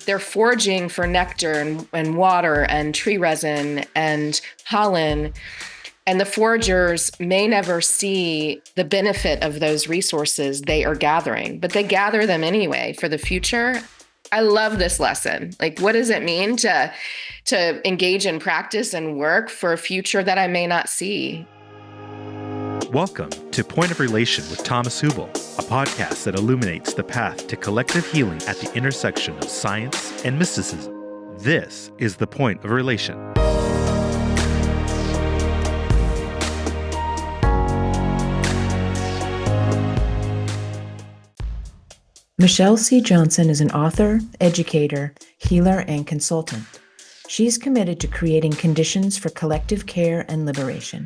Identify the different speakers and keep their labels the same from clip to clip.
Speaker 1: they're foraging for nectar and water and tree resin and pollen. And the foragers may never see the benefit of those resources they are gathering, but they gather them anyway for the future. I love this lesson. Like, what does it mean to engage in practice and work for a future that I may not see?
Speaker 2: Welcome to Point of Relation with Thomas Hübl, a podcast that illuminates the path to collective healing at the intersection of science and mysticism. This is the Point of Relation.
Speaker 3: Michelle C. Johnson is an author, educator, healer, and consultant. She's committed to creating conditions for collective care and liberation.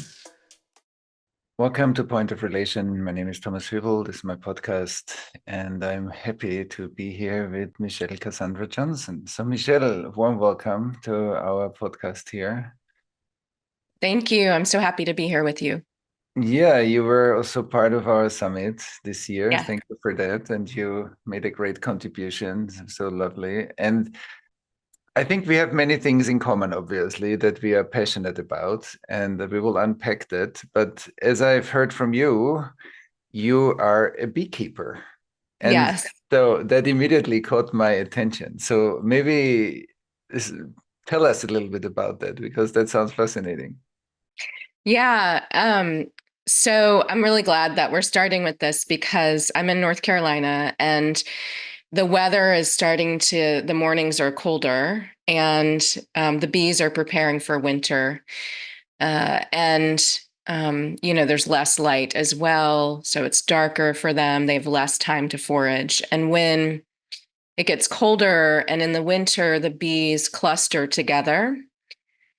Speaker 4: Welcome to Point of Relation. My name is Thomas Hübl. This is my podcast, and I'm happy to be here with Michelle Cassandra Johnson. So, Michelle, warm welcome to our podcast here.
Speaker 1: Thank you. I'm so happy to be here with you.
Speaker 4: Yeah, you were also part of our summit this year.
Speaker 1: Yeah.
Speaker 4: Thank you for that. And you made a great contribution. So lovely. And I think we have many things in common, obviously, that we are passionate about, and we will unpack that. But as I've heard from you, you are a beekeeper. And
Speaker 1: Yes.
Speaker 4: so that immediately caught my attention. So maybe tell us a little bit about that, because that sounds fascinating.
Speaker 1: Yeah. So I'm really glad that we're starting with this because I'm in North Carolina and the weather is the mornings are colder and the bees are preparing for winter. There's less light as well. So it's darker for them. They have less time to forage. And when it gets colder and in the winter, the bees cluster together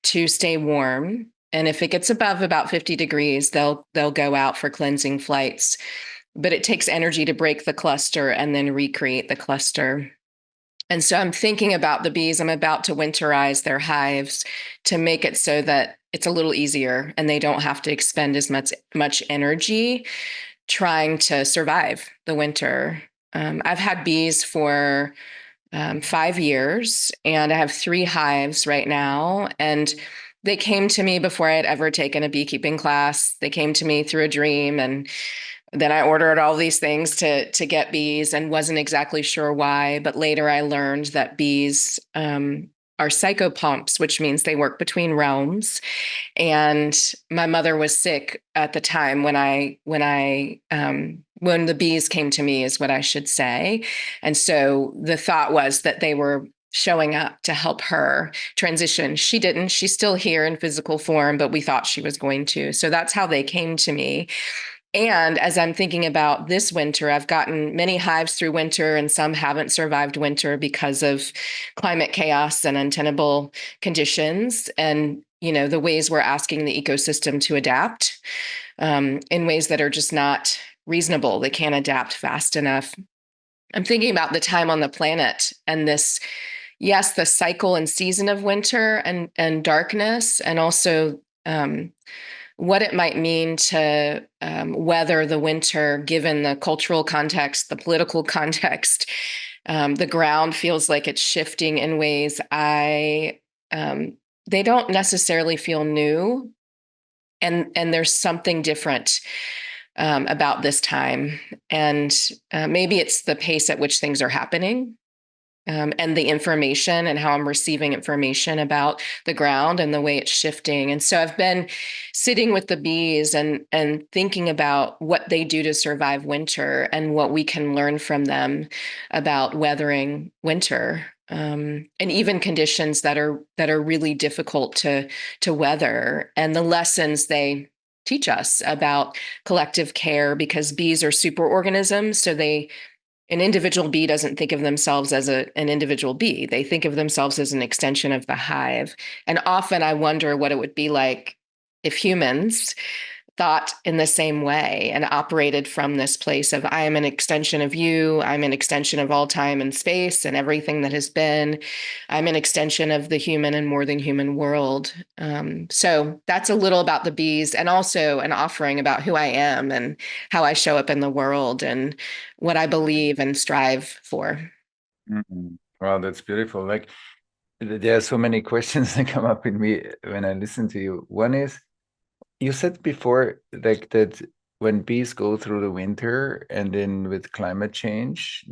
Speaker 1: to stay warm. And if it gets above about 50 degrees, they'll go out for cleansing flights. But it takes energy to break the cluster and then recreate the cluster. And so I'm thinking about the bees. I'm about to winterize their hives to make it so that it's a little easier and they don't have to expend as much energy trying to survive the winter. I've had bees for 5 years, and I have 3 hives right now. And they came to me before I had ever taken a beekeeping class. They came to me through a dream, and then I ordered all these things to get bees and wasn't exactly sure why. But later I learned that bees are psychopomps, which means they work between realms. And my mother was sick at the time when the bees came to me, is what I should say. And so the thought was that they were showing up to help her transition. She didn't. She's still here in physical form, but we thought she was going to. So that's how they came to me. And as I'm thinking about this winter, I've gotten many hives through winter, and some haven't survived winter because of climate chaos and untenable conditions. And, the ways we're asking the ecosystem to adapt in ways that are just not reasonable. They can't adapt fast enough. I'm thinking about the time on the planet and this, yes, the cycle and season of winter and darkness, and also what it might mean to weather the winter, given the cultural context, the political context. The ground feels like it's shifting in ways they don't necessarily feel new. And there's something different about this time. And maybe it's the pace at which things are happening. And the information and how I'm receiving information about the ground and the way it's shifting. And so I've been sitting with the bees and thinking about what they do to survive winter and what we can learn from them about weathering winter, and even conditions that are really difficult to weather, and the lessons they teach us about collective care, because bees are superorganisms. So an individual bee doesn't think of themselves as an individual bee. They think of themselves as an extension of the hive. And often I wonder what it would be like if humans thought in the same way and operated from this place of, I am an extension of you. I'm an extension of all time and space and everything that has been. I'm an extension of the human and more than human world. So that's a little about the bees, and also an offering about who I am and how I show up in the world and what I believe and strive for.
Speaker 4: Mm-hmm. Wow, that's beautiful. Like there are so many questions that come up in me when I listen to you. One is, you said before like that when bees go through the winter and then with climate change,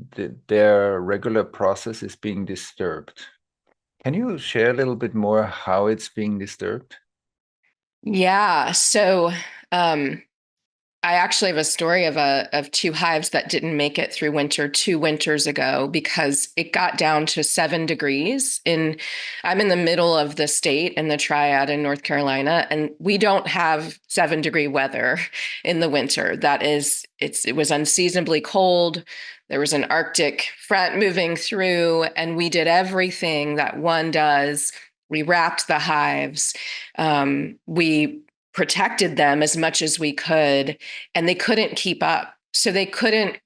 Speaker 4: their regular process is being disturbed. Can you share a little bit more how it's being disturbed?
Speaker 1: Yeah. So, um, I actually have a story of two hives that didn't make it through winter 2 winters ago because it got down to 7 degrees. I'm in the middle of the state in the Triad in North Carolina, and we don't have 7 degree weather in the winter. It was unseasonably cold. There was an Arctic front moving through, and we did everything that one does. We wrapped the hives. We protected them as much as we could, and they couldn't keep up. So they couldn't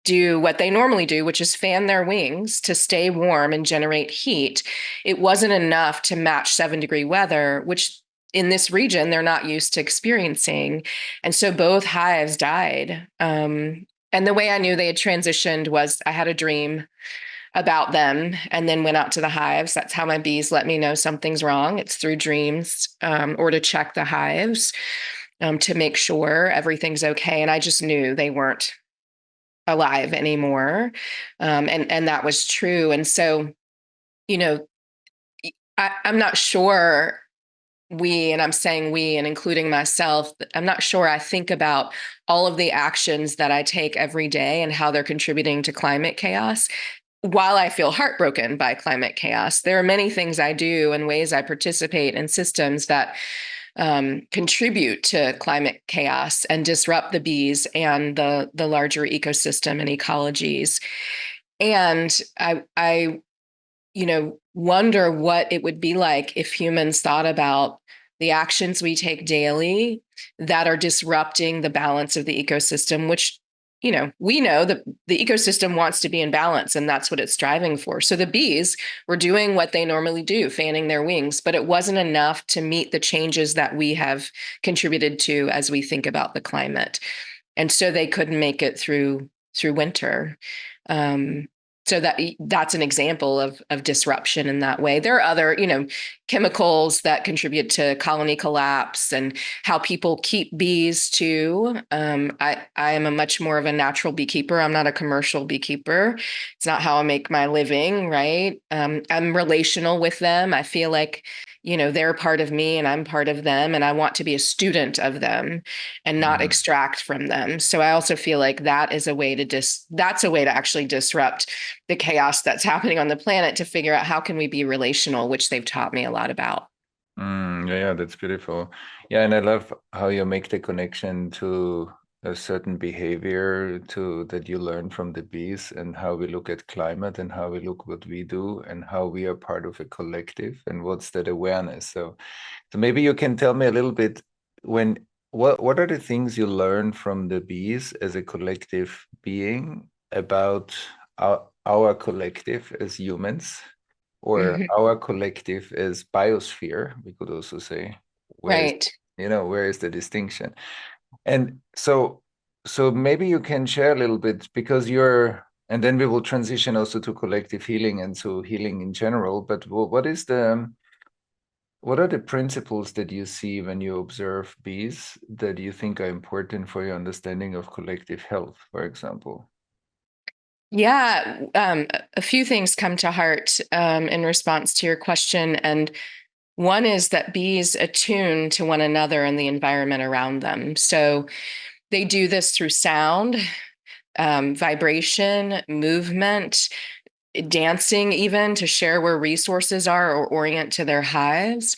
Speaker 1: do what they normally do, which is fan their wings to stay warm and generate heat. It wasn't enough to match 7 degree weather, which in this region they're not used to experiencing. And so both hives died. And the way I knew they had transitioned was I had a dream about them and then went out to the hives. That's how my bees let me know something's wrong. It's through dreams, or to check the hives, to make sure everything's okay. And I just knew they weren't alive anymore. And that was true. And so, you know, I'm not sure and I'm saying we and including myself, I'm not sure I think about all of the actions that I take every day and how they're contributing to climate chaos. While I feel heartbroken by climate chaos, there are many things I do and ways I participate in systems that contribute to climate chaos and disrupt the bees and the larger ecosystem and ecologies. And I wonder what it would be like if humans thought about the actions we take daily that are disrupting the balance of the ecosystem, which, we know that the ecosystem wants to be in balance and that's what it's striving for. So the bees were doing what they normally do, fanning their wings, but it wasn't enough to meet the changes that we have contributed to as we think about the climate. And so they couldn't make it through winter. Um, so that's an example of disruption in that way. There are other, chemicals that contribute to colony collapse and how people keep bees too. I am a much more of a natural beekeeper. I'm not a commercial beekeeper. It's not how I make my living, right? I'm relational with them. I feel like, they're part of me and I'm part of them, and I want to be a student of them and not
Speaker 4: Mhm.
Speaker 1: extract from them. So I also feel like that is a way that's a way to actually disrupt the chaos that's happening on the planet, to figure out how can we be relational, which they've taught me a lot about.
Speaker 4: Yeah, that's beautiful. Yeah, and I love how you make the connection to a certain behavior to that you learn from the bees and how we look at climate and how we look what we do and how we are part of a collective and what's that awareness. So maybe you can tell me a little bit when what are the things you learn from the bees as a collective being about our collective as humans, or
Speaker 1: Mhm.
Speaker 4: our collective is biosphere, we could also say. Where is,
Speaker 1: Right.
Speaker 4: where is the distinction? And so maybe you can share a little bit, because and then we will transition also to collective healing and to healing in general. But what are the principles that you see when you observe bees that you think are important for your understanding of collective health, for example?
Speaker 1: Yeah, a few things come to heart in response to your question. And one is that bees attune to one another and the environment around them. So they do this through sound, vibration, movement, dancing, even to share where resources are or orient to their hives.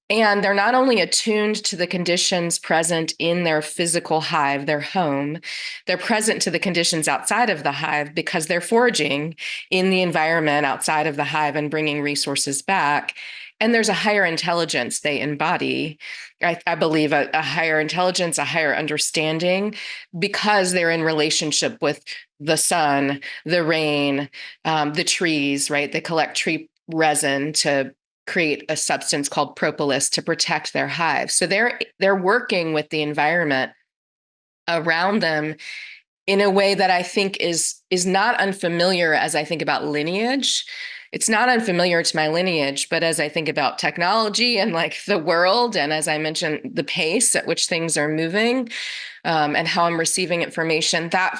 Speaker 1: And they're not only attuned to the conditions present in their physical hive, their home, they're present to the conditions outside of the hive because they're foraging in the environment outside of the hive and bringing resources back. And there's a higher intelligence they embody. I believe a higher intelligence, a higher understanding, because they're in relationship with the sun, the rain, the trees, right? They collect tree resin to create a substance called propolis to protect their hive. So they're working with the environment around them in a way that I think is not unfamiliar as I think about lineage. It's not unfamiliar to my lineage, but as I think about technology and like the world, and as I mentioned, the pace at which things are moving, and how I'm receiving information, that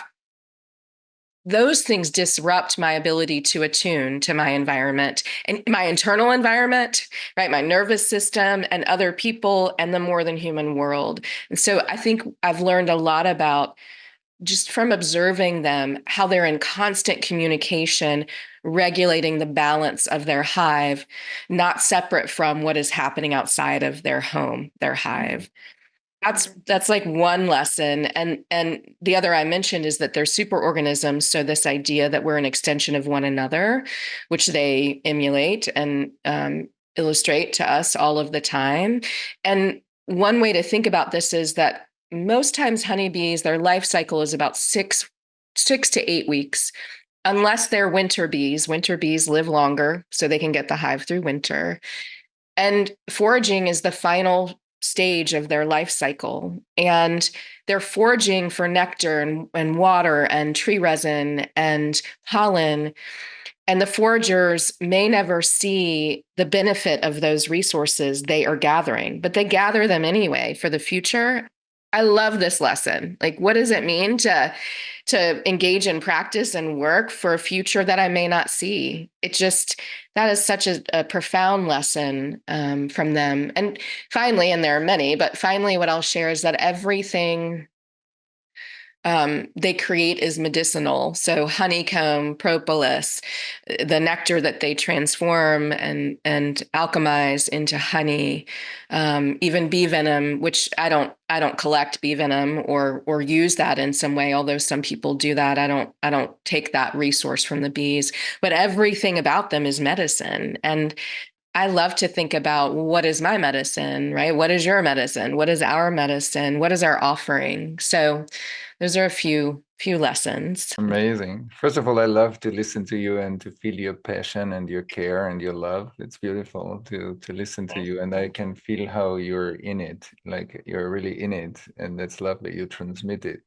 Speaker 1: those things disrupt my ability to attune to my environment and my internal environment, right? My nervous system and other people and the more than human world. And so I think I've learned a lot about, just from observing them, how they're in constant communication, regulating the balance of their hive, not separate from what is happening outside of their home, their hive. That's like one lesson. And the other I mentioned is that they're superorganisms. So this idea that we're an extension of one another, which they emulate and illustrate to us all of the time. And one way to think about this is that most times honeybees, their life cycle is about six to 8 weeks, unless they're winter bees. Winter bees live longer, so they can get the hive through winter. And foraging is the final stage of their life cycle. And they're foraging for nectar and water and tree resin and pollen. And the foragers may never see the benefit of those resources they are gathering, but they gather them anyway for the future. I love this lesson. Like, what does it mean to engage in practice and work for a future that I may not see? It just, that is such a profound lesson from them. And finally, and there are many, but finally, what I'll share is that everything they create is medicinal. So honeycomb, propolis, the nectar that they transform and alchemize into honey, even bee venom, which I don't collect bee venom or use that in some way, although some people do that. I don't take that resource from the bees, but everything about them is medicine. And I love to think about, what is my medicine, right? What is your medicine? What is our medicine? What is our offering? So those are a few lessons.
Speaker 4: Amazing. First of all, I love to listen to you and to feel your passion and your care and your love. It's beautiful to listen to you, and I can feel how you're in it, like you're really in it, and that's lovely. You transmit it.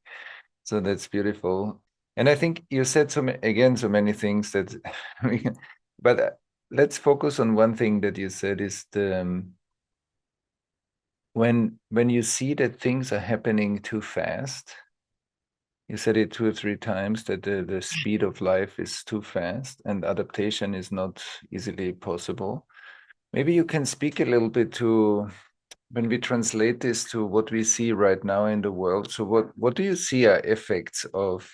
Speaker 4: So that's beautiful. And I think you said again so many things that but let's focus on one thing that you said is the when you see that things are happening too fast. You said it 2 or 3 times that the speed of life is too fast and adaptation is not easily possible. Maybe you can speak a little bit to, when we translate this to what we see right now in the world. So what do you see are effects of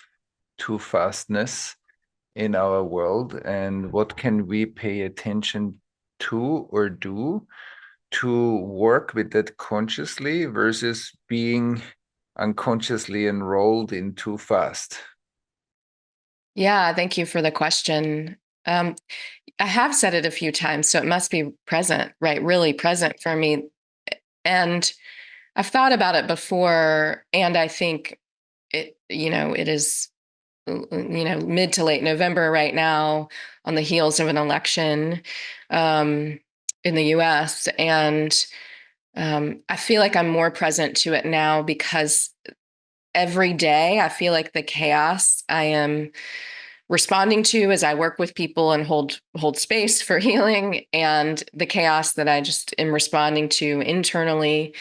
Speaker 4: too fastness in our world, and what can we pay attention to or do to work with that consciously versus being unconsciously enrolled in too fast?
Speaker 1: Yeah, thank you for the question. I have said it a few times, so it must be present, right? Really present for me. And I've thought about it before, and I think it is, mid to late November right now, on the heels of an election in the US. And I feel like I'm more present to it now because every day I feel like the chaos I am responding to as I work with people and hold space for healing, and the chaos that I just am responding to internally,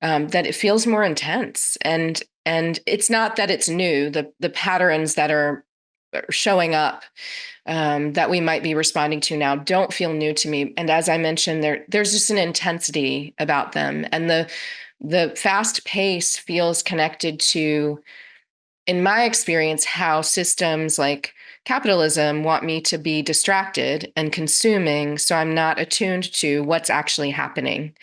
Speaker 1: that it feels more intense. And it's not that it's new. The patterns that are showing up, that we might be responding to now, don't feel new to me. And as I mentioned, there's just an intensity about them, and the fast pace feels connected to, in my experience, how systems like capitalism want me to be distracted and consuming, so I'm not attuned to what's actually happening,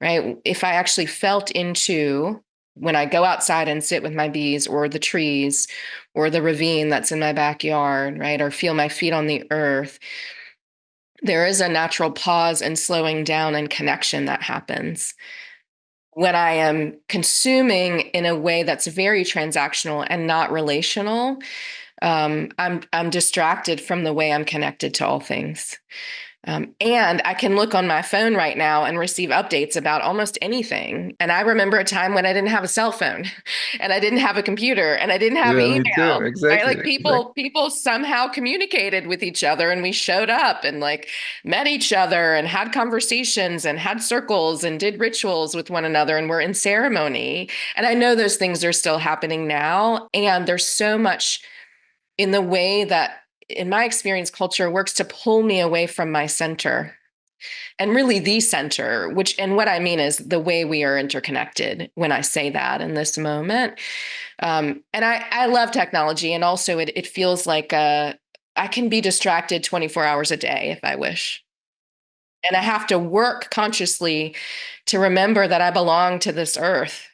Speaker 1: right? If I actually felt into, when I go outside and sit with my bees or the trees or the ravine that's in my backyard, right, or feel my feet on the earth, there is a natural pause and slowing down and connection that happens. When I am consuming in a way that's very transactional and not relational, I'm distracted from the way I'm connected to all things. And I can look on my phone right now and receive updates about almost anything. And I remember a time when I didn't have a cell phone and I didn't have a computer and I didn't have
Speaker 4: Yeah, me too.
Speaker 1: email. Right?
Speaker 4: Exactly.
Speaker 1: Like
Speaker 4: Exactly.
Speaker 1: people somehow communicated with each other and we showed up and like met each other and had conversations and had circles and did rituals with one another and were in ceremony. And I know those things are still happening now. And there's so much in the way that, in my experience, culture works to pull me away from my center and really the center, which, and what I mean is the way we are interconnected when I say that in this moment. And I love technology. And also it feels like I can be distracted 24 hours a day if I wish. And I have to work consciously to remember that I belong to this earth,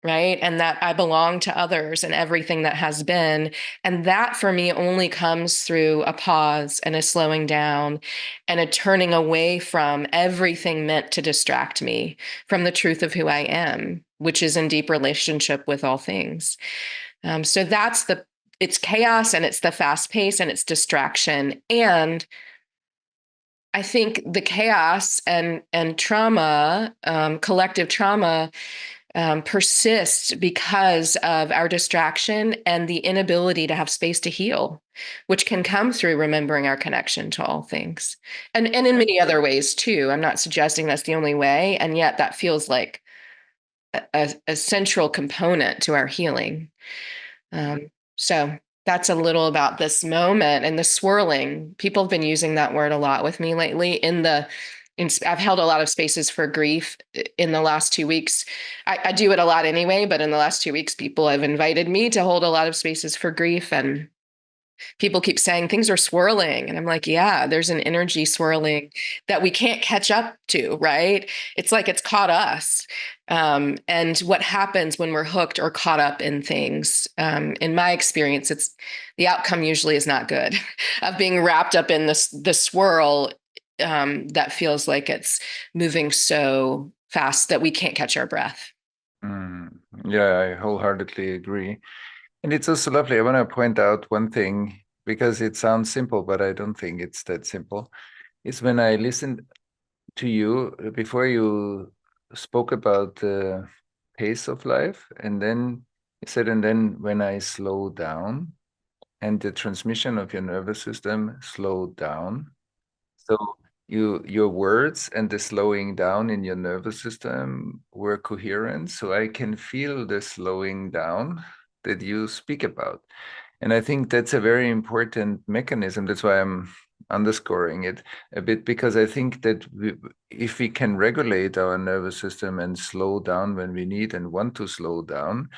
Speaker 1: right? And that I belong to others and everything that has been. And that for me only comes through a pause and a slowing down and a turning away from everything meant to distract me from the truth of who I am, which is in deep relationship with all things. So it's chaos and it's the fast pace and it's distraction. And I think the chaos and trauma, collective trauma, persists because of our distraction and the inability to have space to heal, which can come through remembering our connection to all things. And in many other ways too. I'm not suggesting that's the only way. And yet that feels like a central component to our healing. So that's a little about this moment and the swirling. People have been using that word a lot with me lately I've held a lot of spaces for grief in the last 2 weeks. I do it a lot anyway, but in the last 2 weeks, people have invited me to hold a lot of spaces for grief. And people keep saying things are swirling. And I'm like, yeah, there's an energy swirling that we can't catch up to, right? It's like it's caught us. And what happens when we're hooked or caught up in things, in my experience, it's the outcome usually is not good of being wrapped up in the swirl that feels like it's moving so fast that we can't catch our breath.
Speaker 4: Mm, yeah, I wholeheartedly agree. And it's also lovely. I want to point out one thing because it sounds simple, but I don't think it's that simple. Is when I listened to you before you spoke about the pace of life, and then you said, and then when I slow down and the transmission of your nervous system slowed down. So your words and the slowing down in your nervous system were coherent. So I can feel the slowing down that you speak about. And I think that's a very important mechanism. That's why I'm underscoring it a bit, because I think that if we can regulate our nervous system and slow down when we need and want to slow down,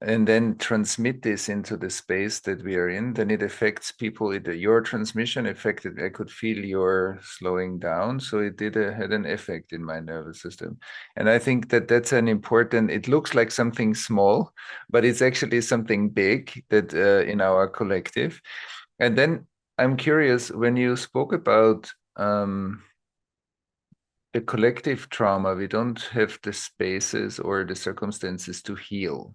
Speaker 4: and then transmit this into the space that we are in, then it affects people. Your transmission affected, I could feel your slowing down. So it had an effect in my nervous system. And I think that that's an important, it looks like something small, but it's actually something big that in our collective. And then I'm curious, when you spoke about the collective trauma, we don't have the spaces or the circumstances to heal.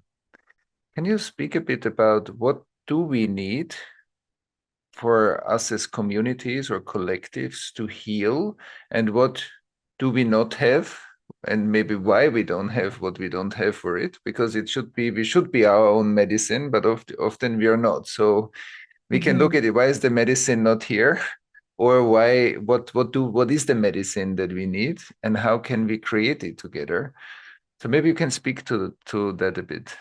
Speaker 4: Can you speak a bit about what do we need for us as communities or collectives to heal, and what do we not have, and maybe why we don't have what we don't have for it? Because we should be our own medicine, but often we are not. So we can look at it. Why is the medicine not here? Or what is the medicine that we need, and how can we create it together? So maybe you can speak to that a bit.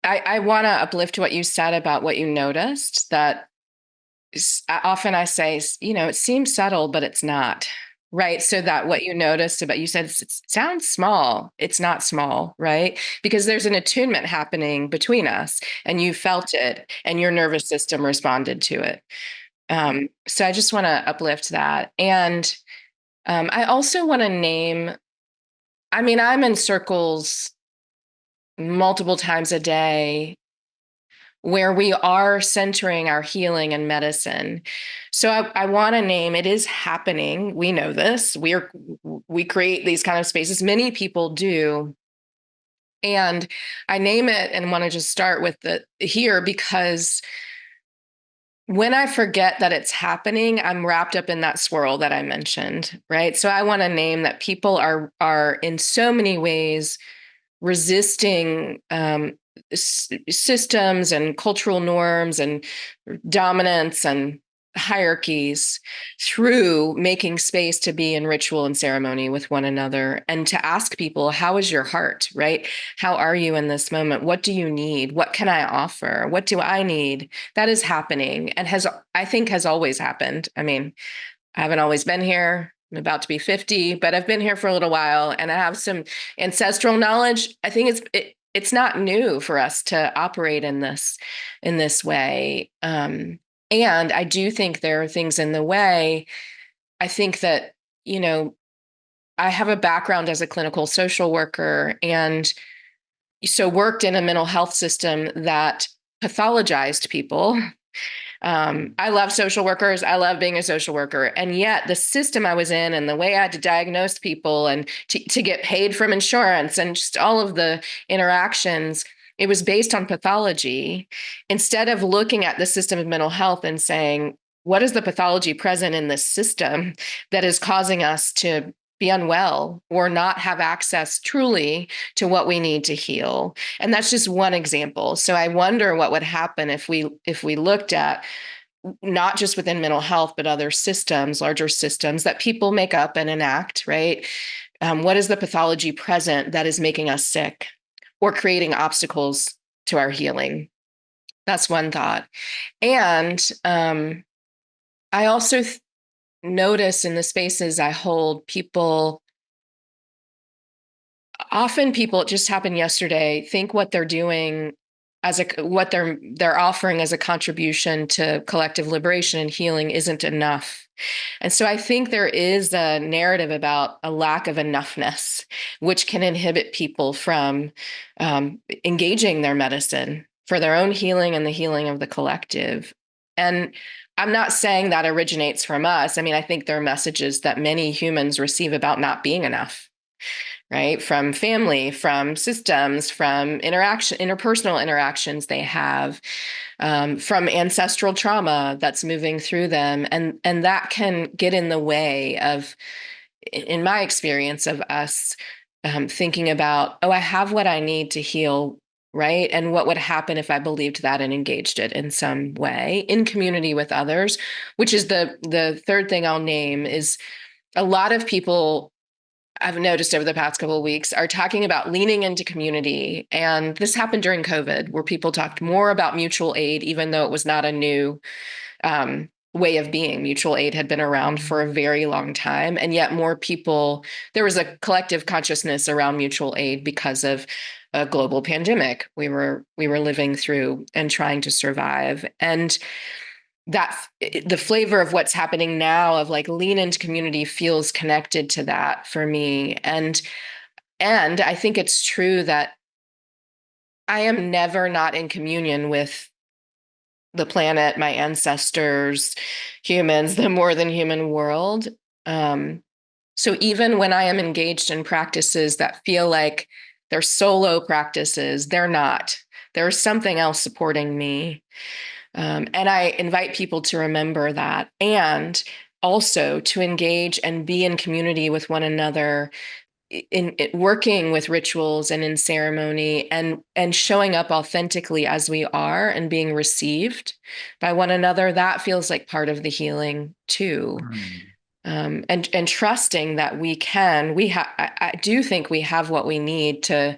Speaker 1: I want to uplift what you said about what you noticed, that often I say, it seems subtle, but it's not. Right. So that what you noticed about, you said it sounds small. It's not small, right? Because there's an attunement happening between us and you felt it and your nervous system responded to it. So I just want to uplift that. And I also want to name, I'm in circles multiple times a day where we are centering our healing and medicine. So I want to name, it is happening. We know this. We create these kind of spaces. Many people do. And I name it and want to just start with the here because when I forget that it's happening, I'm wrapped up in that swirl that I mentioned, right? So I want to name that people are in so many ways resisting systems and cultural norms and dominance and hierarchies through making space to be in ritual and ceremony with one another, and to ask people, how is your heart, right? How are you in this moment? What do you need? What can I offer? What do I need? That is happening, and I think has always happened. I mean, I haven't always been here. I'm about to be 50, but I've been here for a little while, and I have some ancestral knowledge. I think it's not new for us to operate in this way. And I do think there are things in the way. I think that, I have a background as a clinical social worker, and so worked in a mental health system that pathologized people. I love social workers. I love being a social worker. And yet the system I was in and the way I had to diagnose people and to get paid from insurance and just all of the interactions, it was based on pathology instead of looking at the system of mental health and saying, what is the pathology present in this system that is causing us to be unwell or not have access truly to what we need to heal? And that's just one example. So I wonder what would happen if we looked at not just within mental health, but other systems, larger systems that people make up and enact, right? What is the pathology present that is making us sick or creating obstacles to our healing? That's one thought. And I also notice in the spaces I hold, it just happened yesterday, think what they're doing what they're offering as a contribution to collective liberation and healing isn't enough. And so I think there is a narrative about a lack of enoughness, which can inhibit people from engaging their medicine for their own healing and the healing of the collective. And I'm not saying that originates from us. I mean, I think there are messages that many humans receive about not being enough, right? From family, from systems, from interpersonal interactions they have, from ancestral trauma that's moving through them. And that can get in the way of, in my experience, of us thinking about, I have what I need to heal, right? And what would happen if I believed that and engaged it in some way in community with others, which is the third thing I'll name. Is a lot of people I've noticed over the past couple of weeks are talking about leaning into community. And this happened during COVID, where people talked more about mutual aid, even though it was not a new way of being. Mutual aid had been around for a very long time. And yet there was a collective consciousness around mutual aid because of a global pandemic we were living through and trying to survive. And that the flavor of what's happening now of like lean into community feels connected to that for me. And I think it's true that I am never not in communion with the planet, my ancestors, humans, the more than human world. So even when I am engaged in practices that feel like they're solo practices, they're not. There's something else supporting me. And I invite people to remember that, and also to engage and be in community with one another in working with rituals and in ceremony, and showing up authentically as we are and being received by one another. That feels like part of the healing too. And trusting that I do think we have what we need to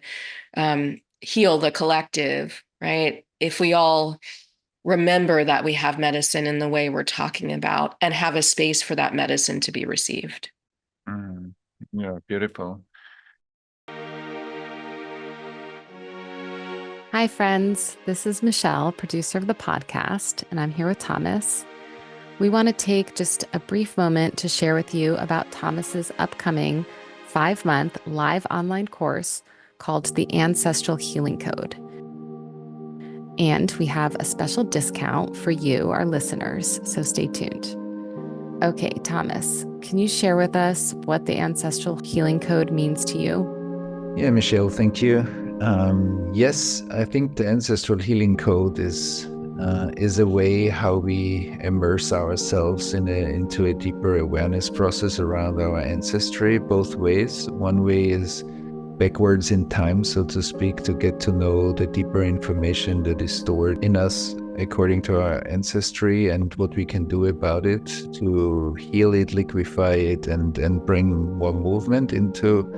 Speaker 1: heal the collective, right? If we all remember that we have medicine in the way we're talking about and have a space for that medicine to be received.
Speaker 4: Yeah, beautiful.
Speaker 5: Hi, friends. This is Michelle, producer of the podcast, and I'm here with Thomas. We want to take just a brief moment to share with you about Thomas's upcoming 5-month live online course called the Ancestral Healing Code. And we have a special discount for you, our listeners, so stay tuned. Okay, Thomas, can you share with us what the Ancestral Healing Code means to you?
Speaker 4: Yeah, Michelle, thank you. Yes, I think the Ancestral Healing Code is is a way how we immerse ourselves into a deeper awareness process around our ancestry, both ways. One way is backwards in time, so to speak, to get to know the deeper information that is stored in us according to our ancestry and what we can do about it to heal it, liquefy it, and bring more movement into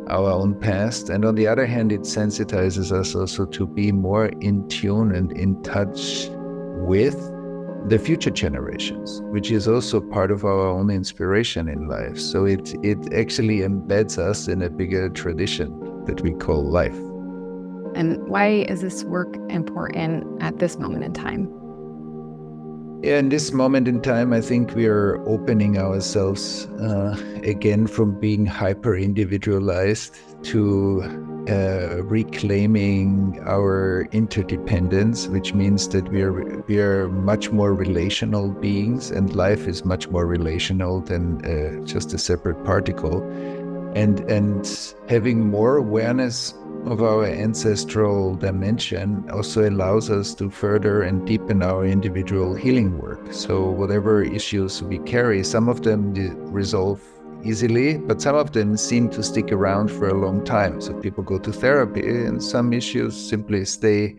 Speaker 4: our own past. And on the other hand, it sensitizes us also to be more in tune and in touch with the future generations, which is also part of our own inspiration in life. So it actually embeds us in a bigger tradition that we call life.
Speaker 5: And why is this work important at this moment in time?
Speaker 4: Yeah, in this moment in time, I think we are opening ourselves again from being hyper individualized to reclaiming our interdependence, which means that we are much more relational beings, and life is much more relational than just a separate particle. And having more awareness of our ancestral dimension also allows us to further and deepen our individual healing work. So whatever issues we carry, some of them resolve easily, but some of them seem to stick around for a long time. So people go to therapy and some issues simply stay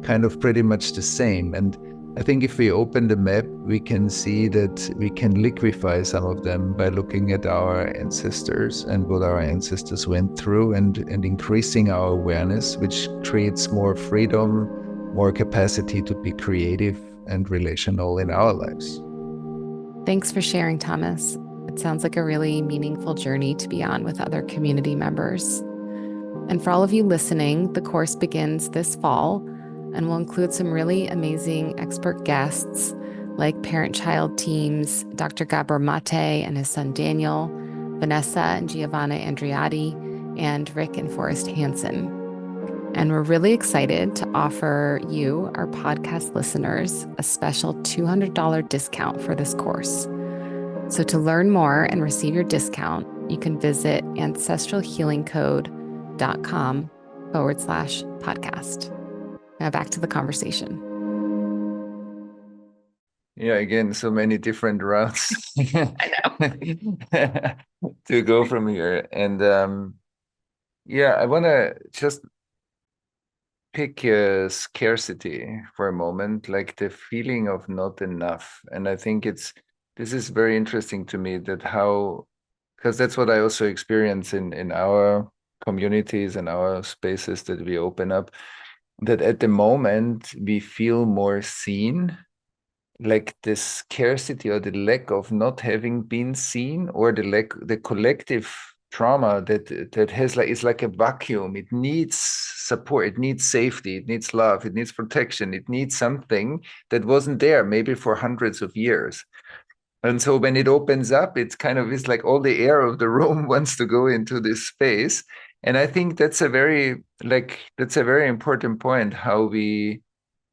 Speaker 4: kind of pretty much the same. And I think if we open the map, we can see that we can liquefy some of them by looking at our ancestors and what our ancestors went through and increasing our awareness, which creates more freedom, more capacity to be creative and relational in our lives.
Speaker 5: Thanks for sharing, Thomas. It sounds like a really meaningful journey to be on with other community members. And for all of you listening, the course begins this fall and will include some really amazing expert guests like parent-child teams, Dr. Gabor Mate and his son Daniel, Vanessa and Giovanna Andreotti, and Rick and Forrest Hansen. And we're really excited to offer you, our podcast listeners, a special $200 discount for this course. So to learn more and receive your discount, you can visit ancestralhealingcode.com/podcast. Now back to the conversation.
Speaker 4: Yeah, again, so many different routes
Speaker 1: I know.
Speaker 4: to go from here. And yeah, I want to just pick scarcity for a moment, like the feeling of not enough. And I think this is very interesting to me, that how, because that's what I also experience in our communities and our spaces that we open up, that at the moment we feel more seen, like the scarcity or the lack of not having been seen, or the collective trauma that has like, it's like a vacuum. It needs support, it needs safety, it needs love, it needs protection, it needs something that wasn't there maybe for hundreds of years. And so when it opens up, it's like all the air of the room wants to go into this space. And I think that's a very important point, how we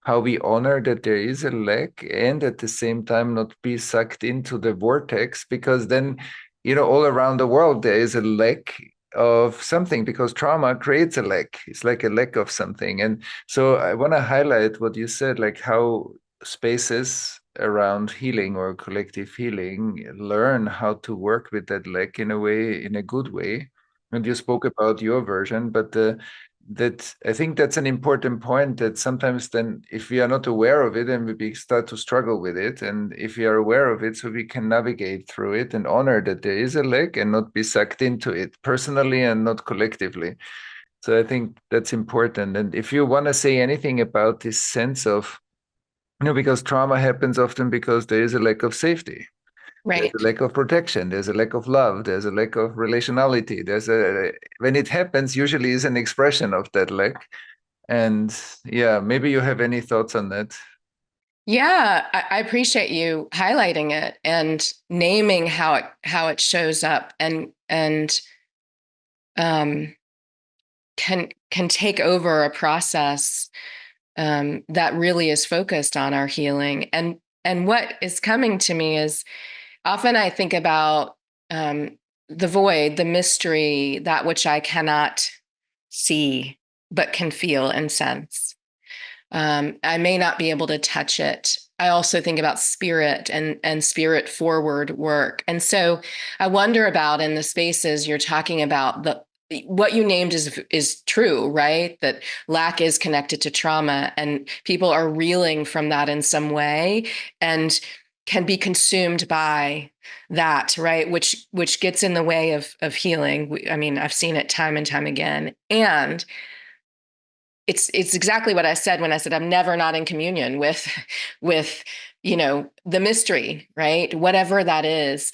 Speaker 4: honor that there is a lack, and at the same time not be sucked into the vortex, because then, all around the world there is a lack of something, because trauma creates a lack. It's like a lack of something. And so I want to highlight what you said, like how spaces around healing or collective healing learn how to work with that lack in a good way. And you spoke about your version, but that I think that's an important point, that sometimes then if we are not aware of it, and we start to struggle with it, and if we are aware of it, so we can navigate through it and honor that there is a lack and not be sucked into it personally and not collectively. So I think that's important. And if you want to say anything about this sense of, because trauma happens often because there is a lack of safety.
Speaker 1: Right.
Speaker 4: There's a lack of protection. There's a lack of love. There's a lack of relationality. When it happens, usually is an expression of that lack. And yeah, maybe you have any thoughts on that?
Speaker 1: Yeah, I appreciate you highlighting it and naming how it shows up, and can take over a process that really is focused on our healing. And what is coming to me is, often I think about the void, the mystery, that which I cannot see but can feel and sense. I may not be able to touch it. I also think about spirit and spirit forward work. And so I wonder about in the spaces you're talking about what you named is true, right? That lack is connected to trauma and people are reeling from that in some way and can be consumed by that, right? Which gets in the way of healing. I mean, I've seen it time and time again. And it's exactly what I said when I said I'm never not in communion with the mystery, right? Whatever that is.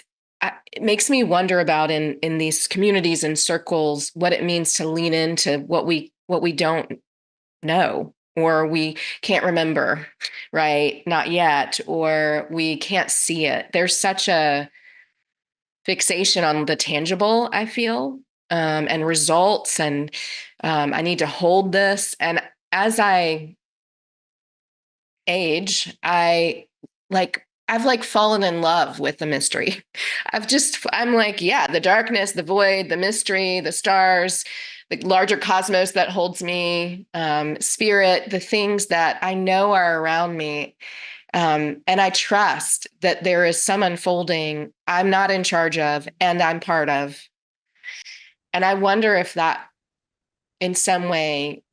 Speaker 1: It makes me wonder about in these communities and circles what it means to lean into what we don't know or we can't remember, right? Not yet, or we can't see it. There's such a fixation on the tangible, I feel, and results. And I need to hold this. And as I age, I've like fallen in love with the mystery. I'm like, yeah, the darkness, the void, the mystery, the stars, the larger cosmos that holds me, spirit, the things that I know are around me. And I trust that there is some unfolding I'm not in charge of and I'm part of. And I wonder if that in some way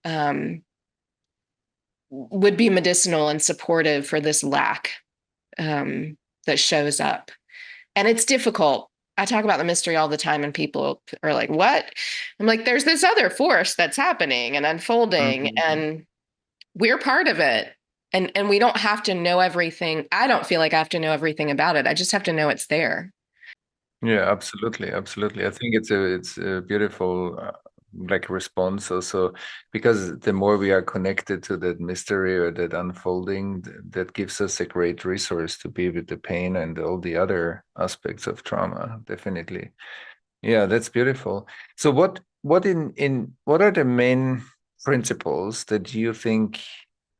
Speaker 1: would be medicinal and supportive for this lack that shows up. And it's difficult. I talk about the mystery all the time, and people are like, what? I'm like, there's this other force that's happening and unfolding,
Speaker 4: Mhm.
Speaker 1: and we're part of it. And we don't have to know everything. I don't feel like I have to know everything about it. I just have to know it's there.
Speaker 4: Yeah, absolutely, absolutely. I think it's a beautiful like response also, because the more we are connected to that mystery or that unfolding, that gives us a great resource to be with the pain and all the other aspects of trauma. Definitely. Yeah, that's beautiful. So what are the main principles that you think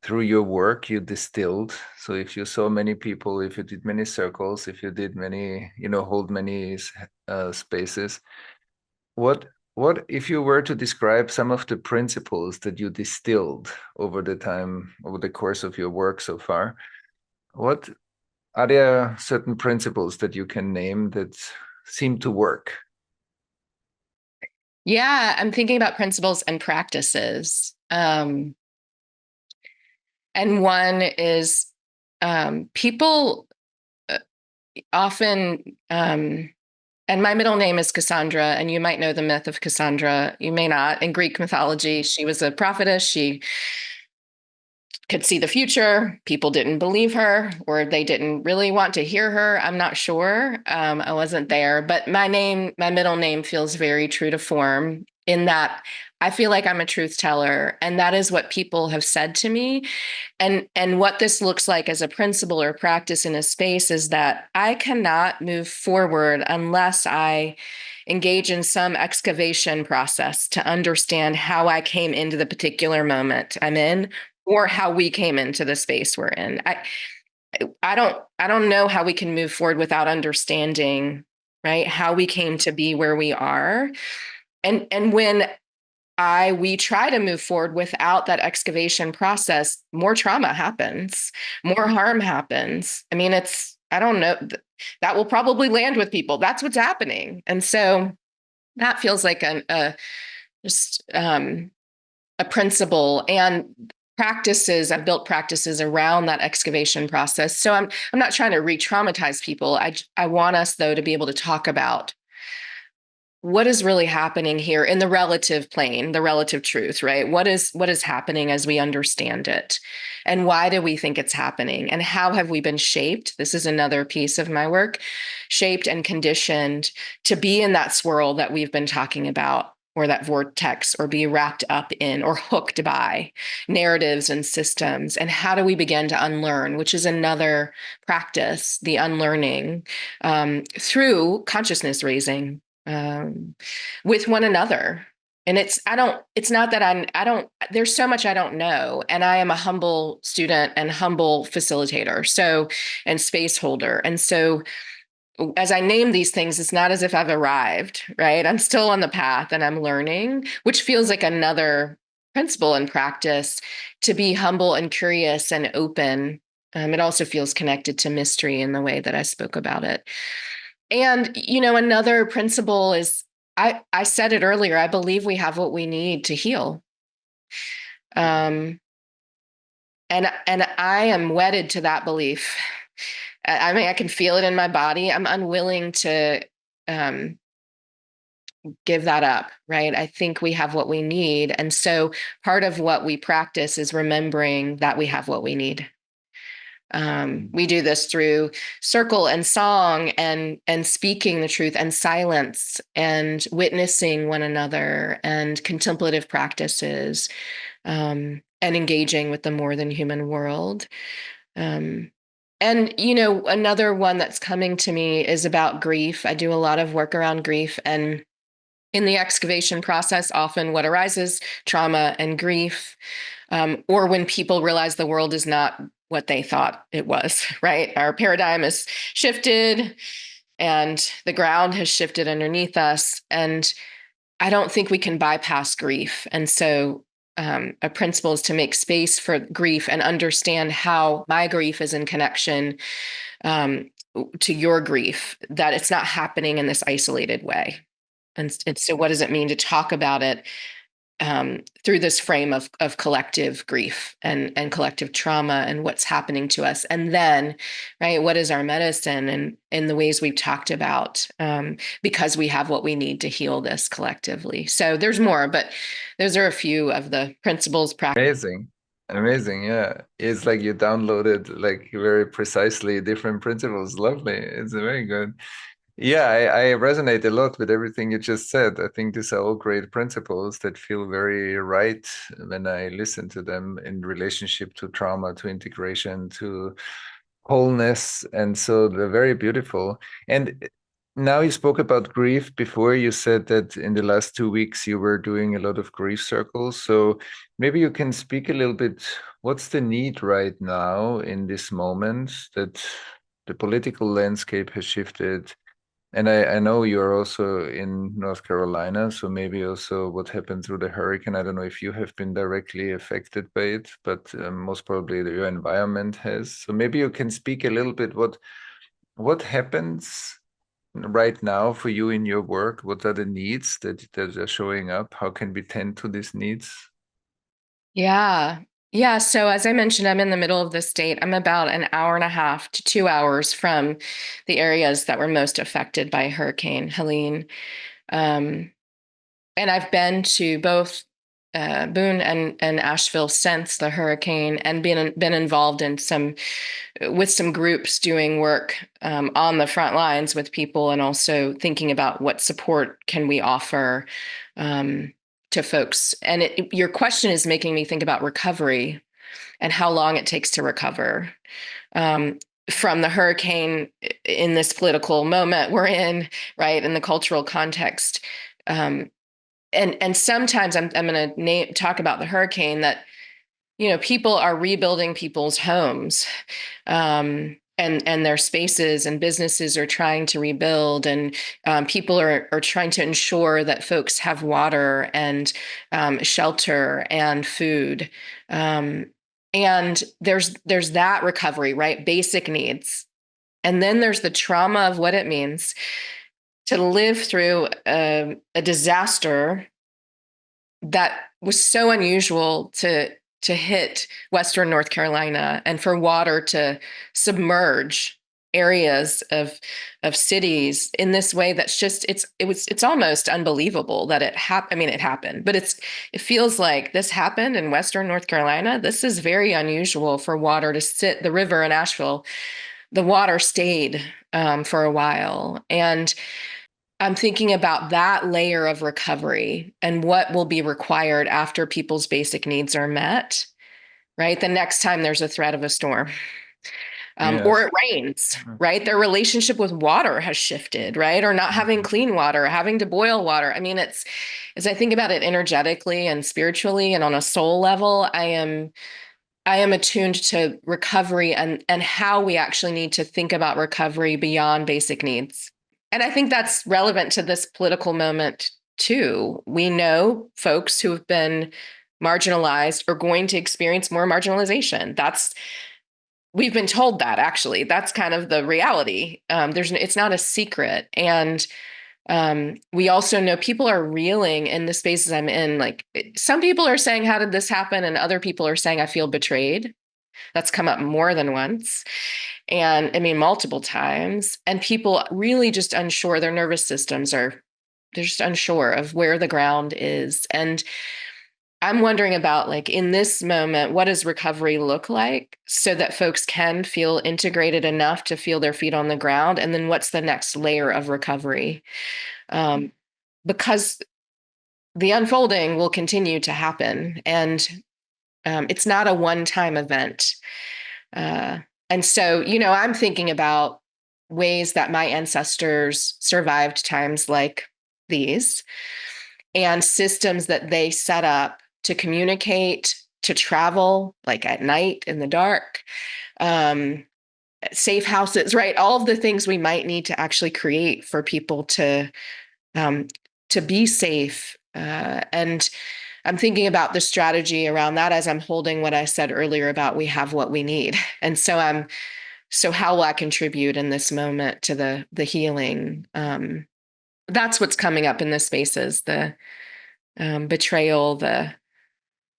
Speaker 4: through your work you distilled? So if you saw many people, if you did many circles, if you did many, hold many spaces, what what if you were to describe some of the principles that you distilled over the time, over the course of your work so far? What are there certain principles that you can name that seem to work?
Speaker 1: Yeah, I'm thinking about principles and practices. And one is people often, and my middle name is Cassandra, and you might know the myth of Cassandra. You may not. In Greek mythology, she was a prophetess. She could see the future. People didn't believe her, or they didn't really want to hear her. I'm not sure. I wasn't there, but my middle name feels very true to form in that I feel like I'm a truth teller, and that is what people have said to me. And what this looks like as a principle or practice in a space is that I cannot move forward unless I engage in some excavation process to understand how I came into the particular moment I'm in or how we came into the space we're in. I don't know how we can move forward without understanding, right, how we came to be where we are. And when we try to move forward without that excavation process, more trauma happens, more harm happens. I mean, I don't know, that will probably land with people. That's what's happening. And so that feels like just a principle and practices. I've built practices around that excavation process. So I'm not trying to re-traumatize people. I want us though to be able to talk about what is really happening here in the relative plane, the relative truth, right? What is happening as we understand it? And why do we think it's happening? And how have we been shaped? This is another piece of my work, shaped and conditioned to be in that swirl that we've been talking about, or that vortex, or be wrapped up in or hooked by narratives and systems. And how do we begin to unlearn, which is another practice, the unlearning, through consciousness raising, with one another. And it's not that there's so much I don't know. And I am a humble student and humble facilitator. So, and space holder. And so as I name these things, it's not as if I've arrived, right? I'm still on the path and I'm learning, which feels like another principle and practice to be humble and curious and open. It also feels connected to mystery in the way that I spoke about it. And, another principle is I said it earlier, I believe we have what we need to heal. Um, and I am wedded to that belief. I mean, I can feel it in my body. I'm unwilling to give that up, right? I think we have what we need. And so part of what we practice is remembering that we have what we need. We do this through circle and song and speaking the truth and silence and witnessing one another and contemplative practices, and engaging with the more than human world. And, another one that's coming to me is about grief. I do a lot of work around grief, and in the excavation process, often what arises, trauma and grief, or when people realize the world is not what they thought it was, right? Our paradigm has shifted and the ground has shifted underneath us. And I don't think we can bypass grief. And so a principle is to make space for grief and understand how my grief is in connection to your grief, that it's not happening in this isolated way. And so what does it mean to talk about it through this frame of collective grief and collective trauma and what's happening to us? And then, right, what is our medicine and in the ways we've talked about, because we have what we need to heal this collectively. So there's more, but those are a few of the principles.
Speaker 4: Amazing. Yeah. It's like you downloaded like very precisely different principles. Lovely. It's very good. Yeah, I resonate a lot with everything you just said. I think these are all great principles that feel very right when I listen to them in relationship to trauma, to integration, to wholeness. And so they're very beautiful. And now you spoke about grief. Before you said that in the last 2 weeks you were doing a lot of grief circles. So maybe you can speak a little bit. What's the need right now in this moment that the political landscape has shifted? And I know you're also in North Carolina, so maybe also what happened through the hurricane. I don't know if you have been directly affected by it, but most probably your environment has. So maybe you can speak a little bit what happens right now for you in your work. What are the needs that are showing up? How can we tend to these needs?
Speaker 1: Yeah. Yeah. So as I mentioned, I'm in the middle of the state. I'm about an hour and a half to 2 hours from the areas that were most affected by Hurricane Helene. Um, and I've been to both Boone and Asheville since the hurricane, and been involved in with some groups doing work on the front lines with people, and also thinking about what support can we offer to folks. And your question is making me think about recovery and how long it takes to recover from the hurricane in this political moment we're in, right, in the cultural context. And sometimes I'm going to talk about the hurricane, that people are rebuilding people's homes, and their spaces, and businesses are trying to rebuild, and people are trying to ensure that folks have water and shelter and food. And there's that recovery, right? Basic needs. And then there's the trauma of what it means to live through a disaster that was so unusual to hit Western North Carolina, and for water to submerge areas of cities in this way that's just it's almost unbelievable that it happened. I mean, it happened, but it feels like this happened in Western North Carolina. This is very unusual for water to sit. The river in Asheville, the water stayed for a while. And I'm thinking about that layer of recovery and what will be required after people's basic needs are met, right? The next time there's a threat of a storm,
Speaker 4: Yes.
Speaker 1: or it rains, right? Their relationship with water has shifted, right? Or not having clean water, having to boil water. I mean, as I think about it energetically and spiritually and on a soul level, I am attuned to recovery and how we actually need to think about recovery beyond basic needs. And I think that's relevant to this political moment too. We know folks who have been marginalized are going to experience more marginalization. We've been told that, actually. That's kind of the reality. It's not a secret. And we also know people are reeling in the spaces I'm in. Like, some people are saying, how did this happen? And other people are saying, I feel betrayed. That's come up more than once. And I mean, multiple times. And people really just unsure, their nervous systems they're just unsure of where the ground is. And I'm wondering about, like, in this moment, what does recovery look like so that folks can feel integrated enough to feel their feet on the ground? And then what's the next layer of recovery? Because the unfolding will continue to happen, and it's not a one-time event. And so, I'm thinking about ways that my ancestors survived times like these, and systems that they set up to communicate, to travel, like at night in the dark, safe houses, right? All of the things we might need to actually create for people to be safe. And I'm thinking about the strategy around that as I'm holding what I said earlier about we have what we need. And so how will I contribute in this moment to the healing? That's what's coming up in the spaces, the betrayal, the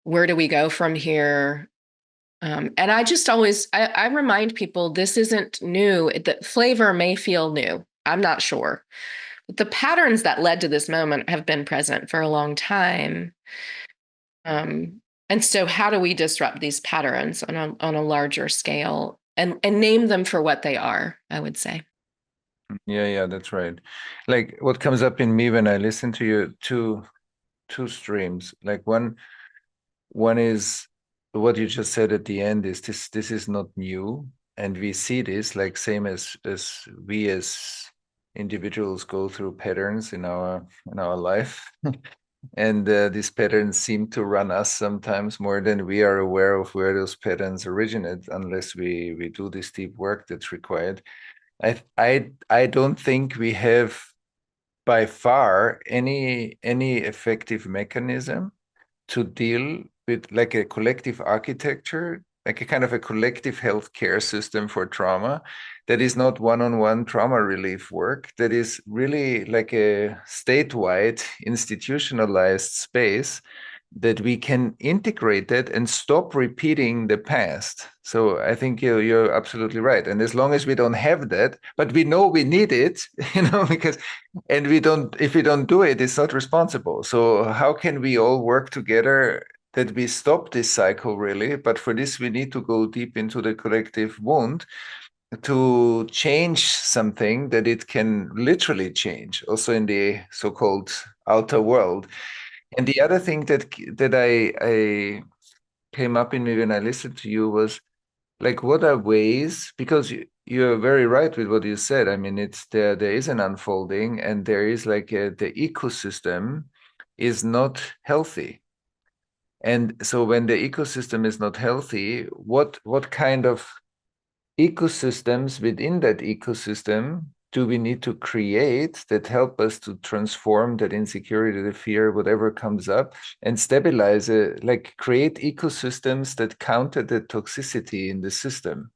Speaker 1: where do we go from here? And I just always, I remind people, this isn't new. The flavor may feel new. I'm not sure. But the patterns that led to this moment have been present for a long time. And so how do we disrupt these patterns on a larger scale and name them for what they are, I would say.
Speaker 4: Yeah, that's right. Like, what comes up in me when I listen to you, two streams. Like, one is what you just said at the end, is this is not new, and we see this, like, same as we as individuals go through patterns in our life. And these patterns seem to run us sometimes more than we are aware of where those patterns originate, unless we do this deep work that's required. I don't think we have by far any effective mechanism to deal with, like, a collective architecture, like a kind of a collective healthcare system for trauma that is not one-on-one trauma relief work, that is really like a statewide institutionalized space that we can integrate that and stop repeating the past. So I think you're absolutely right. And as long as we don't have that, but we know we need it, because, and if we don't do it, it's not responsible. So how can we all work together that we stop this cycle, really? But for this, we need to go deep into the collective wound to change something that it can literally change, also in the so-called outer world. And the other thing that I came up in me when I listened to you was, like, what are ways, because you're very right with what you said. I mean, it's there is an unfolding, and there is like the ecosystem is not healthy. And so when the ecosystem is not healthy, what kind of ecosystems within that ecosystem do we need to create that help us to transform that insecurity, the fear, whatever comes up, and stabilize it, like create ecosystems that counter the toxicity in the system?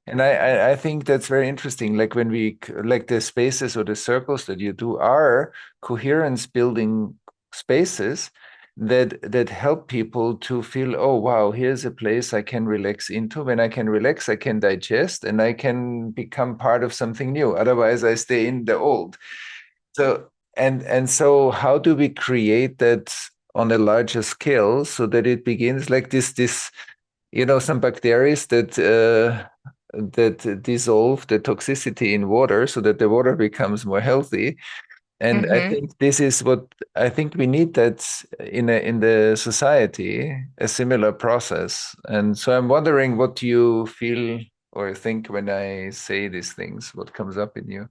Speaker 4: And I think that's very interesting. Like, when we, like, the spaces or the circles that you do are coherence building spaces that help people to feel, oh wow, here's a place I can relax into. When I can relax, I can digest, and I can become part of something new. Otherwise, I stay in the old. So so how do we create that on a larger scale so that it begins like this some bacteria that dissolve the toxicity in water so that the water becomes more healthy. And I think this is what I think we need, that in the society, a similar process. And so I'm wondering what you feel or think when I say these things, what comes up in you.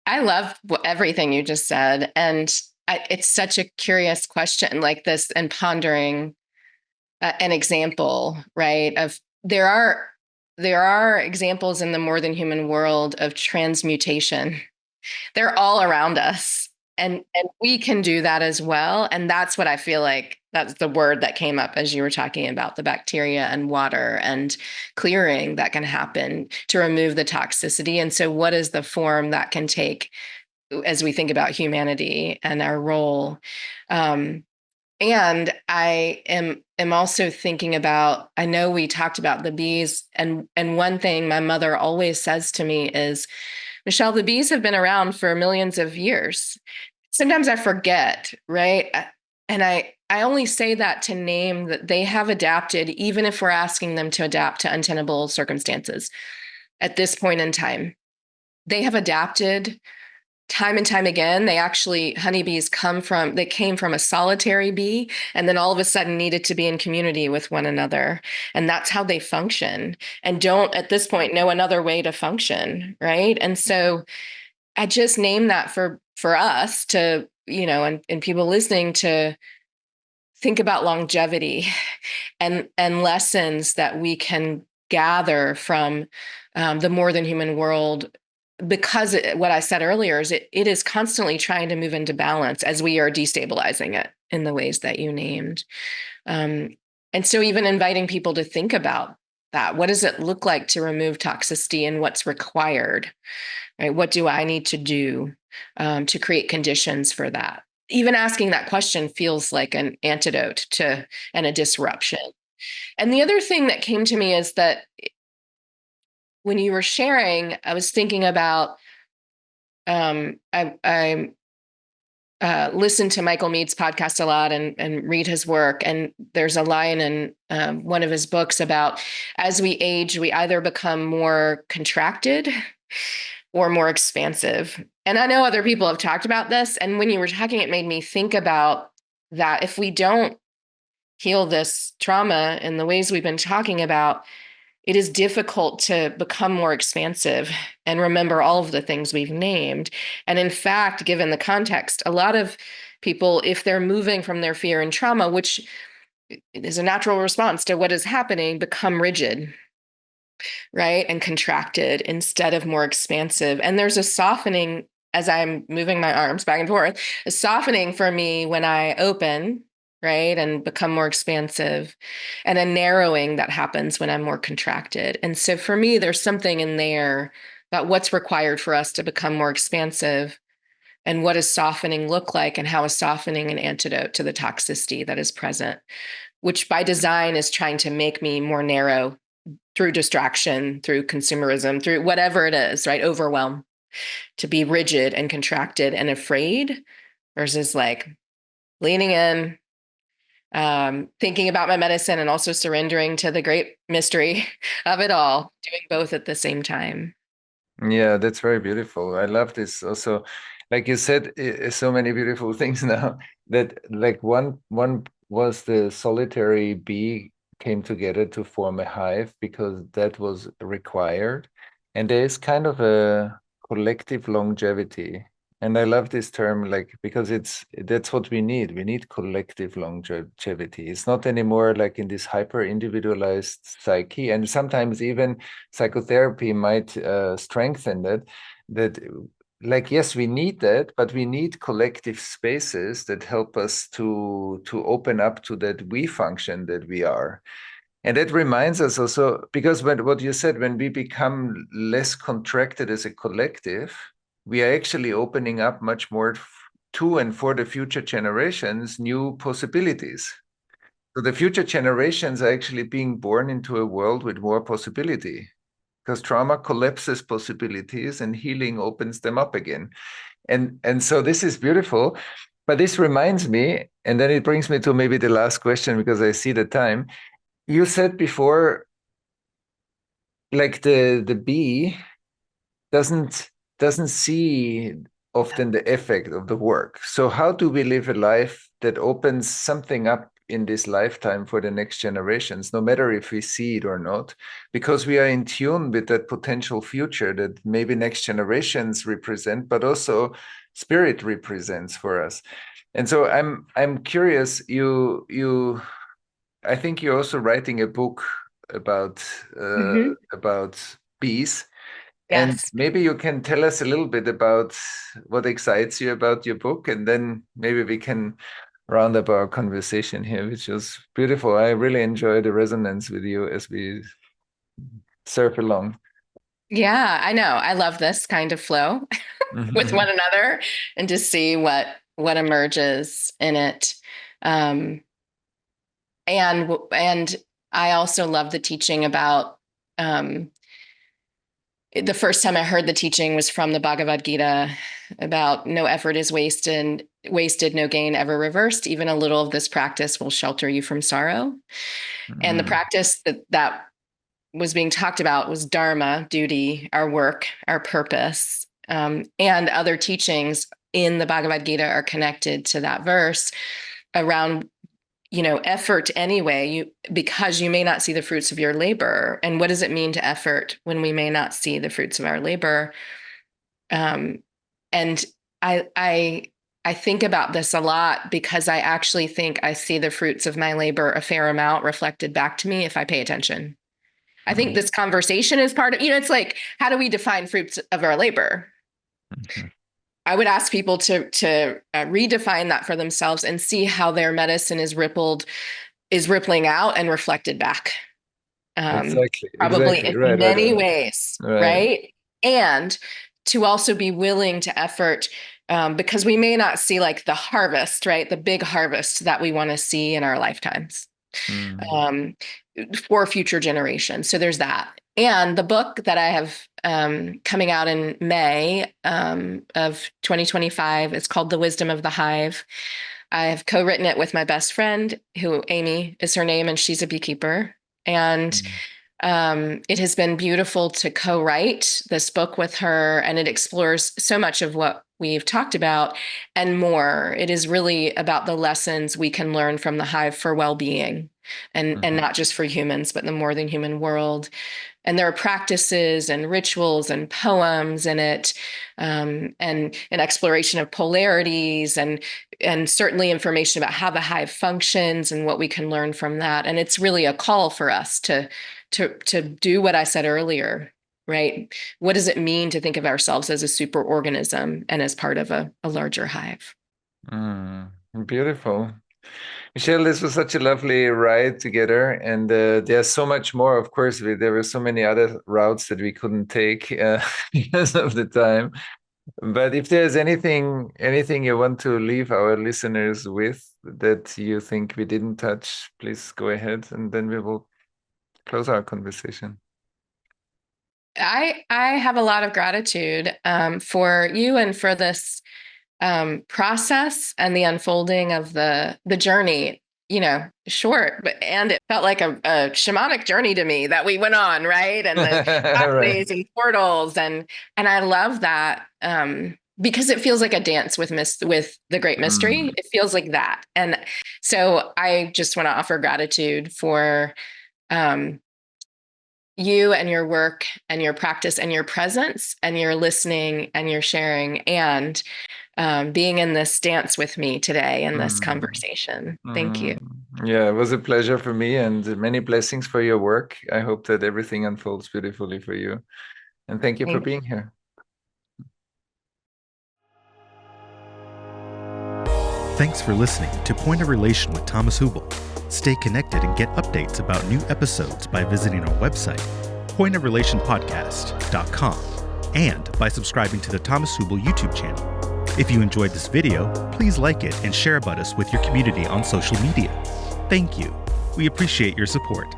Speaker 1: I love everything you just said. And it's such a curious question like this, and pondering an example, right? Of there are examples in the more than human world of transmutation. They're all around us. And we can do that as well. And that's what I feel like that's the word that came up as you were talking about the bacteria and water and clearing that can happen to remove the toxicity. And so what is the form that can take as we think about humanity and our role? And I am also thinking about, I know we talked about the bees, and one thing my mother always says to me is, Michelle, the bees have been around for millions of years. Sometimes I forget, right? And I only say that to name that they have adapted, even if we're asking them to adapt to untenable circumstances at this point in time. They have adapted time and time again. Honeybees came from a solitary bee and then all of a sudden needed to be in community with one another. And that's how they function and don't at this point know another way to function, right? And so I just name that for us to, and people listening to think about longevity and lessons that we can gather from the more than human world, because what I said earlier is it is constantly trying to move into balance as we are destabilizing it in the ways that you named. And so even inviting people to think about that, what does it look like to remove toxicity and what's required, right? What do I need to do to create conditions for that? Even asking that question feels like an antidote to and a disruption. And the other thing that came to me is that when you were sharing, I was thinking about I listen to Michael Mead's podcast a lot and read his work. And there's a line in one of his books about as we age, we either become more contracted or more expansive. And I know other people have talked about this. And when you were talking, it made me think about that if we don't heal this trauma in the ways we've been talking about, it is difficult to become more expansive and remember all of the things we've named. And in fact, given the context, a lot of people, if they're moving from their fear and trauma, which is a natural response to what is happening, become rigid, right? And contracted instead of more expansive. And there's a softening as I'm moving my arms back and forth, a softening for me when I open, right? And become more expansive, and a narrowing that happens when I'm more contracted. And so for me, there's something in there about what's required for us to become more expansive and what does softening look like and how is softening an antidote to the toxicity that is present, which by design is trying to make me more narrow through distraction, through consumerism, through whatever it is, right? Overwhelm, to be rigid and contracted and afraid versus like leaning in, thinking about my medicine and also surrendering to the great mystery of it all, doing both at the same time.
Speaker 4: Yeah, that's very beautiful. I love this also. Like you said, so many beautiful things now that like one was the solitary bee came together to form a hive because that was required. And there is kind of a collective longevity. And I love this term, like, because that's what we need. We need collective longevity. It's not anymore like in this hyper individualized psyche. And sometimes even psychotherapy might strengthen that. That, like, yes, we need that, but we need collective spaces that help us to open up to that we function that we are. And that reminds us also, because what you said, when we become less contracted as a collective, we are actually opening up much more to and for the future generations new possibilities. So the future generations are actually being born into a world with more possibility, because trauma collapses possibilities and healing opens them up again. And so this is beautiful. But this reminds me, and then it brings me to maybe the last question, because I see the time. You said before, like the bee doesn't see often the effect of the work. So how do we live a life that opens something up in this lifetime for the next generations, no matter if we see it or not, because we are in tune with that potential future that maybe next generations represent, but also spirit represents for us. And so I'm curious, I think you're also writing a book about
Speaker 1: Mhm.
Speaker 4: about bees. And
Speaker 1: Yes.
Speaker 4: maybe you can tell us a little bit about what excites you about your book, and then maybe we can round up our conversation here, which was beautiful. I really enjoy the resonance with you as we surf along.
Speaker 1: Yeah, I know. I love this kind of flow with one another and to see what emerges in it. Um, and I also love the teaching about the first time I heard the teaching was from the Bhagavad Gita about no effort is wasted, no gain ever reversed. Even a little of this practice will shelter you from sorrow. And the practice that was being talked about was dharma, duty, our work, our purpose, and other teachings in the Bhagavad Gita are connected to that verse around effort anyway, because you may not see the fruits of your labor. And what does it mean to effort when we may not see the fruits of our labor? And I think about this a lot because I actually think I see the fruits of my labor a fair amount reflected back to me if I pay attention. I think this conversation is part of, it's like, how do we define fruits of our labor? I would ask people to redefine that for themselves and see how their medicine is rippling out and reflected back. Probably in
Speaker 4: Right,
Speaker 1: many ways,
Speaker 4: right.
Speaker 1: right? And to also be willing to effort, because we may not see like the harvest, right? The big harvest that we want to see in our lifetimes. For future generations. So there's that. And the book that I have coming out in May of 2025, it's called The Wisdom of the Hive. I have co-written it with my best friend, who Amy is her name, and she's a beekeeper. And it has been beautiful to co-write this book with her, and it explores so much of what we've talked about and more. It is really about the lessons we can learn from the hive for well-being, and not just for humans, but the more than human world. And there are practices and rituals and poems in it, and an exploration of polarities, and certainly information about how the hive functions and what we can learn from that. And it's really a call for us to do what I said earlier, right? What does it mean to think of ourselves as a superorganism and as part of a larger hive?
Speaker 4: Beautiful. Michelle, this was such a lovely ride together, and there's so much more. Of course, there were so many other routes that we couldn't take because of the time. But if there's anything you want to leave our listeners with that you think we didn't touch, please go ahead, and then we will close our conversation.
Speaker 1: I have a lot of gratitude for you and for this process and the unfolding of the journey, short, and it felt like a shamanic journey to me that we went on, right? And the pathways and portals, and I love that because it feels like a dance with the great mystery. It feels like that, and so I just want to offer gratitude for you and your work and your practice and your presence and your listening and your sharing and being in this dance with me today in this conversation. Thank you.
Speaker 4: Yeah, it was a pleasure for me, and many blessings for your work. I hope that everything unfolds beautifully for you. And thank you for being here.
Speaker 2: Thanks for listening to Point of Relation with Thomas Hübl. Stay connected and get updates about new episodes by visiting our website, pointofrelationpodcast.com, and by subscribing to the Thomas Hübl YouTube channel. If you enjoyed this video, please like it and share about us with your community on social media. Thank you. We appreciate your support.